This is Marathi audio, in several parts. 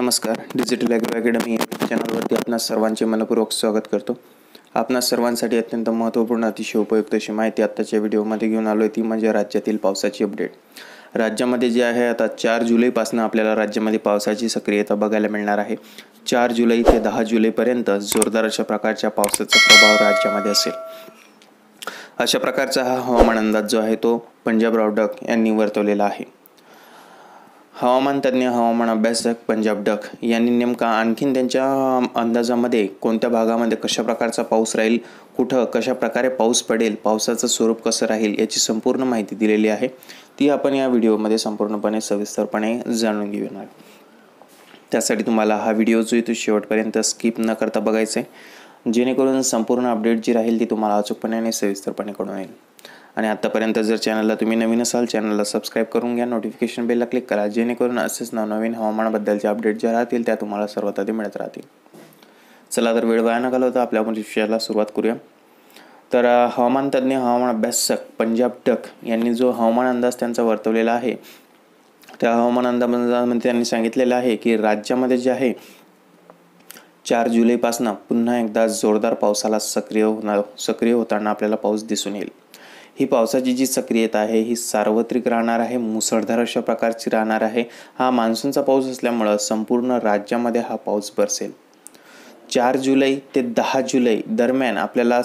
नमस्कार. डिजिटल ॲग्रो अकॅडमी चॅनलवरती आपणा सर्वांचे मनपूर्वक स्वागत करतो. आपणा सर्वांसाठी अत्यंत महत्त्वपूर्ण अतिशय उपयुक्त अशी माहिती आत्ताच्या व्हिडिओमध्ये घेऊन आलो आहे, ती म्हणजे राज्यातील पावसाची अपडेट. राज्यामध्ये जे आहे आता 4 जुलैपासून आपल्याला राज्यामध्ये पावसाची सक्रियता बघायला मिळणार आहे. 4 जुलै ते 10 जुलैपर्यंत जोरदार अशा प्रकारच्या पावसाचा प्रभाव राज्यामध्ये असेल. अशा प्रकारचा हा हवामान अंदाज जो आहे तो पंजाबराव डक यांनी वर्तवलेला आहे. हवामान तज्ज्ञ हवामान अभ्यासक पंजाब डक यांनी नेमका आणखीन त्यांच्या अंदाजामध्ये कोणत्या भागामध्ये कशा प्रकारचा पाऊस राहील, कुठं कशा प्रकारे पाऊस पडेल, पावसाचं स्वरूप कसं राहील याची संपूर्ण माहिती दिलेली आहे. ती आपण या व्हिडिओमध्ये संपूर्णपणे सविस्तरपणे जाणून घेणार. त्यासाठी तुम्हाला हा व्हिडिओ जो आहे तो शेवटपर्यंत स्किप न करता बघायचा आहे, जेणेकरून संपूर्ण अपडेट जी राहील ती तुम्हाला अचूकपणे आणि सविस्तरपणे कळून येईल. आणि आत्तापर्यंत जर चॅनलला तुम्ही नवीन असाल, चॅनलला सबस्क्राईब करून घ्या, नोटिफिकेशन बेलला क्लिक करा, जेणेकरून असेच नवनवीन हवामानाबद्दलचे अपडेट ज्या राहतील त्या तुम्हाला सर्वात आधी मिळत राहतील. चला तर वेळ वाया न घालवता आपल्या आपण विषयाला सुरुवात करूया. तर हवामान तज्ज्ञ हवामान अभ्यासक पंजाब डक यांनी जो हवामान अंदाज त्यांचा वर्तवलेला आहे, त्या हवामान अंदाजामध्ये त्यांनी सांगितलेलं आहे की राज्यामध्ये जे आहे 4 जुलैपासून पुन्हा एकदा जोरदार पावसाला सक्रिय होताना आपल्याला पाऊस दिसून येईल. ही पावसाची जी सक्रियता आहे ही सार्वत्रिक राहणार आहे, मुसळधार अशा प्रकारची राहणार आहे. हा मान्सूनचा पाऊस असल्यामुळं संपूर्ण राज्यामध्ये हा पाऊस बरसेल. 4 जुलै ते 10 जुलै दरम्यान आपल्याला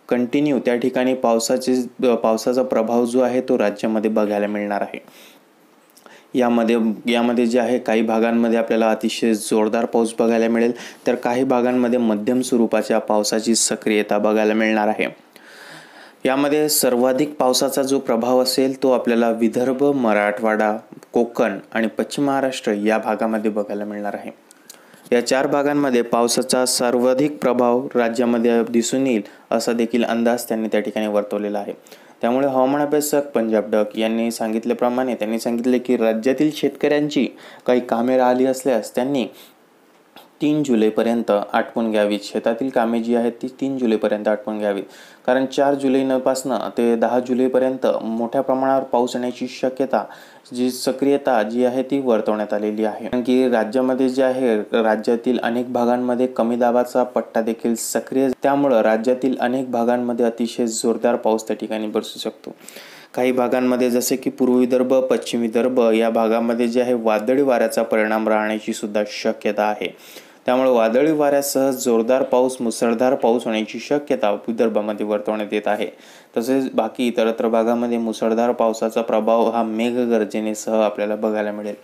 कंटिन्यू त्या ठिकाणी पावसाचा प्रभाव जो आहे तो राज्यामध्ये बघायला मिळणार आहे. यामध्ये जे आहे काही भागांमध्ये आपल्याला अतिशय जोरदार पाऊस बघायला मिळेल, तर काही भागांमध्ये मध्यम स्वरूपाच्या पावसाची सक्रियता बघायला मिळणार आहे. यामध्ये सर्वाधिक पावसाचा जो प्रभाव असेल तो आपल्याला विदर्भ, मराठवाडा, कोकण आणि पश्चिम महाराष्ट्र या भागामध्ये बघायला मिळणार आहे. या 4 भागांमध्ये पावसाचा सर्वाधिक प्रभाव राज्यामध्ये दिसून येईल असा देखील अंदाज त्यांनी त्या ठिकाणी वर्तवलेला आहे. त्यामुळे हवामान अभ्यासक पंजाब डक यांनी सांगितल्याप्रमाणे त्यांनी सांगितले की राज्यातील शेतकऱ्यांची काही कामे राहिली असल्यास त्यांनी 3 जुलैपर्यंत आटपून घ्यावीत. शेतातील कामे जी आहेत ती 3 जुलैपर्यंत आटपून घ्यावीत, कारण 4 जुलैपासून ते 10 जुलैपर्यंत मोठ्या प्रमाणावर पाऊस येण्याची शक्यता, सक्रियता जी आहे ती वर्तवण्यात आलेली आहे. कारण की राज्यामध्ये जे आहे राज्यातील अनेक भागांमध्ये कमी दाबाचा पट्टा देखील सक्रिय, त्यामुळं राज्यातील अनेक भागांमध्ये अतिशय जोरदार पाऊस त्या ठिकाणी बरसू शकतो. काही भागांमध्ये जसे की पूर्व विदर्भ, पश्चिम विदर्भ या भागामध्ये जे आहे वादळी वाऱ्याचा परिणाम राहण्याची सुद्धा शक्यता आहे. त्यामुळे वादळी वाऱ्यासह जोरदार पाऊस, मुसळधार पाऊस होण्याची शक्यता विदर्भामध्ये वर्तवण्यात येत आहे. तसेच बाकी इतरत्र भागामध्ये मुसळधार पावसाचा प्रभाव हा मेघगर्जनेसह आपल्याला बघायला मिळेल.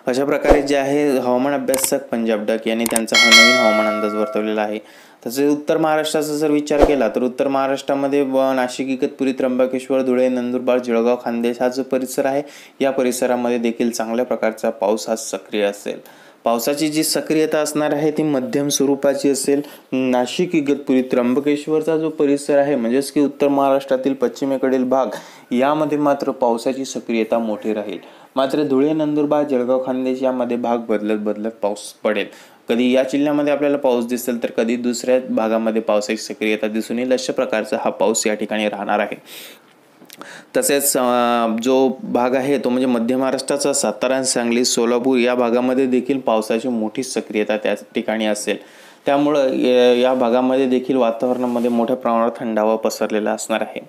अशा प्रकारे जे आहे हवामान अभ्यासक पंजाब डक यांनी त्यांचा हा नवीन हवामान अंदाज वर्तवलेला आहे. तसेच उत्तर महाराष्ट्राचा जर विचार केला तर उत्तर महाराष्ट्रामध्ये नाशिक, इगतपुरी, त्र्यंबकेश्वर, धुळे, नंदुरबार, जळगाव, खान्देश हा जो परिसर आहे या परिसरामध्ये देखील चांगल्या प्रकारचा पाऊस हा सक्रिय असेल. पावसाची जी सक्रियता असणार आहे ती मध्यम स्वरूपाची असेल. नाशिक, इगतपुरी, त्र्यंबकेश्वरचा जो परिसर आहे म्हणजेच की उत्तर महाराष्ट्रातील पश्चिमेकडील भाग यामध्ये मात्र पावसाची सक्रियता मोठी राहील. मात्र धुळे, नंदुरबार, जळगाव, खान्देश यामध्ये भाग बदलत पाऊस पडेल. कधी या जिल्ह्यामध्ये आपल्याला पाऊस दिसेल तर कधी दुसऱ्या भागामध्ये पावसाची सक्रियता दिसून येईल. अशा प्रकारचा हा पाऊस या ठिकाणी राहणार आहे. तसेच जो भाग आहे तो म्हणजे मध्य महाराष्ट्राचा सातारा, सांगली, सोलापूर या भागामध्ये देखील पावसाची मोठी सक्रियता त्या ठिकाणी असेल. त्यामुळं या भागामध्ये देखील वातावरणामध्ये मोठ्या प्रमाणात थंडावा पसरलेला असणार आहे.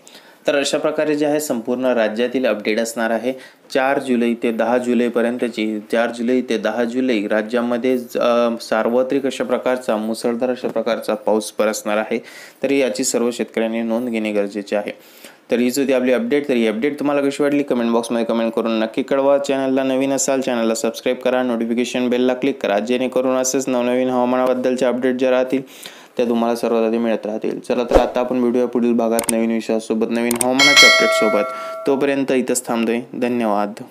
तर अशा प्रकारे जे आहे संपूर्ण राज्यातील अपडेट असणार आहे. 4 जुलै ते 10 जुलैपर्यंतची. 4 जुलै ते 10 जुलै राज्यामध्ये सार्वत्रिक अशा प्रकारचा, मुसळधार अशा प्रकारचा पाऊस बरसणार आहे. तरी याची सर्व शेतकऱ्यांनी नोंद घेणे गरजेचे आहे. तर हीच होती आपली अपडेट. तर ही अपडेट तुम्हाला कशी वाटली कमेंट बॉक्समध्ये कमेंट करून नक्की कळवा. चॅनलला नवीन असाल, चॅनलला सबस्क्राईब करा, नोटिफिकेशन बेलला क्लिक करा, जेणेकरून असेच नवनवीन हवामानाबद्दलचे अपडेट ज्या राहतील त्या तुम्हाला सर्वात आधी मिळत राहतील. चला तर आता आपण व्हिडिओ पुढील भागात नवीन विषयासोबत, नवीन हवामानाच्या अपडेटसोबत. तोपर्यंत इथंच थांबतोय. धन्यवाद.